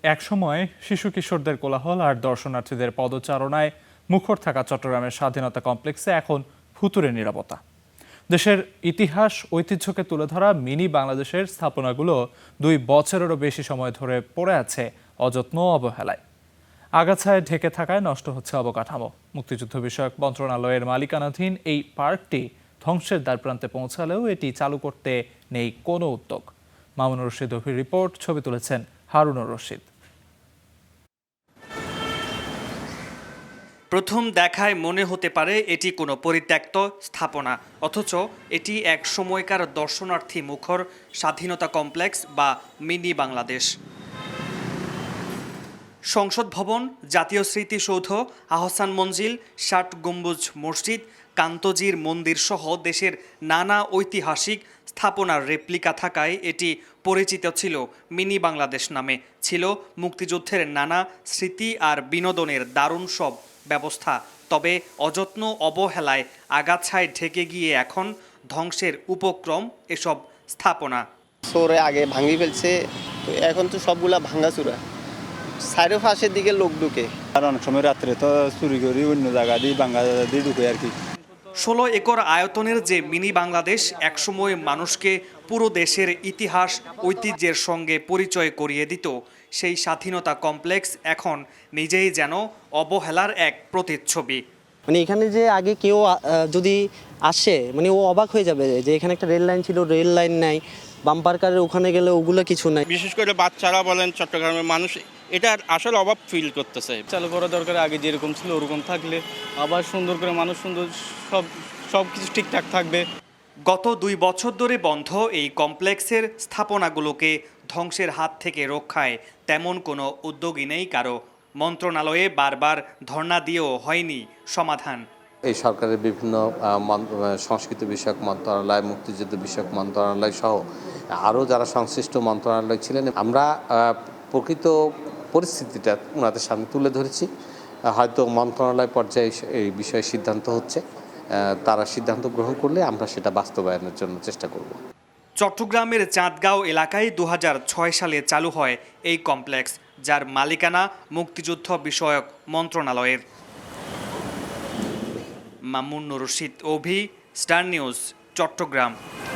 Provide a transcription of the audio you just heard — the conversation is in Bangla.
একসময় শিশু কিশোরদের কোলাহল আর দর্শনার্থীদের পদচারণায় মুখর থাকা চট্টগ্রামের স্বাধীনতা কমপ্লেক্সে এখন ভুতুড়ে নীরবতা। দেশের ইতিহাস ঐতিহ্যকে তুলে ধরা মিনি বাংলাদেশের স্থাপনাগুলো 2 বছরেরও বেশি সময় ধরে পড়ে আছে অযত্ন অবহেলায়। আগাছায় ঢেকে থাকায় নষ্ট হচ্ছে অবকাঠামো। মুক্তিযুদ্ধ বিষয়ক মন্ত্রণালয়ের মালিকানাধীন এই পার্কটি ধ্বংসের দ্বারপ্রান্তে পৌঁছালেও এটি চালু করতে নেই কোনো উদ্যোগ। মামুনুর রশিদ অভির রিপোর্ট, ছবি তুলেছেন হারুনুর রশিদ। প্রথম দেখায় মনে হতে পারে এটি কোনো পরিত্যক্ত স্থাপনা, অথচ এটি এক সময়কার দর্শনার্থী মুখর স্বাধীনতা কমপ্লেক্স বা মিনি বাংলাদেশ। সংসদ ভবন, জাতীয় স্মৃতিসৌধ, আহসান মঞ্জিল, ৬০ গম্বুজ মসজিদ, কান্তজির মন্দির সহ দেশের নানা ঐতিহাসিক স্থাপনার রেপ্লিকা থাকায় এটি পরিচিত ছিল মিনি বাংলাদেশ নামে। ছিল মুক্তিযুদ্ধের নানা স্মৃতি আর বিনোদনের দারুণ সব ব্যবস্থা। তবে অযত্ন অবহেলায় আগাছায় ঢেকে গিয়ে এখন ধ্বংসের উপক্রম এসব স্থাপনা। শহরে আগে ভাঙি ফেলছে, তো এখন তো সবগুলা ভাঙাচুরা, সাইডের পাশের দিকে লোক ঢুকে। আর অনেক সময় রাত্রে তো চুরি করি অন্য জায়গা দিয়ে বাংলা দিয়ে ঢুকে আর কি। 16 একর আয়তনের যে মিনি বাংলাদেশ একসময় মানুষকে পুরো দেশের ইতিহাস ঐতিহ্যের সঙ্গে পরিচয় করিয়ে দিত, সেই স্বাধীনতা কমপ্লেক্স এখন নিজেই যেন অবহেলার এক প্রতিচ্ছবি। মানে এখানে যে আগে কেউ যদি আসে, মানে ও অবাক হয়ে যাবে যে এখানে একটা রেল লাইন ছিল, রেল লাইন নাই, বাম্পার কারের ওখানে গেলে ওগুলো কিছু নাই। বিশেষ করে বাচ্চারা বলেন, চট্টগ্রামের মানুষ এটার আসল অভাব ফিল করতেছে। চালু করা দরকার, আগে যেরকম ছিল ওরকম থাকলে আবার সুন্দর করে মানুষ সুন্দর সব কিছু ঠিকঠাক থাকবে। গত 2 বছর ধরে বন্ধ এই কমপ্লেক্সের স্থাপনাগুলোকে ধ্বংসের হাত থেকে রক্ষায় তেমন কোনো উদ্যোগই নেই কারো। মন্ত্রণালয়ে বারবার ধর্ণা দিয়েও হয়নি সমাধান। এই সরকারের বিভিন্ন সংস্কৃতি বিষয়ক মন্ত্রণালয়, মুক্তিযুদ্ধ বিষয়ক মন্ত্রণালয় সহ আরও যারা সংশ্লিষ্ট মন্ত্রণালয় ছিলেন, আমরা প্রকৃত পরিস্থিতিটা ওনাদের সামনে তুলে ধরেছি। হয়তো মন্ত্রণালয় পর্যায়ে এই বিষয়ে সিদ্ধান্ত হচ্ছে, তারা সিদ্ধান্ত গ্রহণ করলে আমরা সেটা বাস্তবায়নের জন্য চেষ্টা করব। চট্টগ্রামের চাঁদগাঁও এলাকায় 2006 সালে চালু হয় এই কমপ্লেক্স, যার মালিকানা মুক্তিযুদ্ধ বিষয়ক মন্ত্রণালয়ের। মামুনুর রশিদ অভি, স্টার নিউজ, চট্টগ্রাম।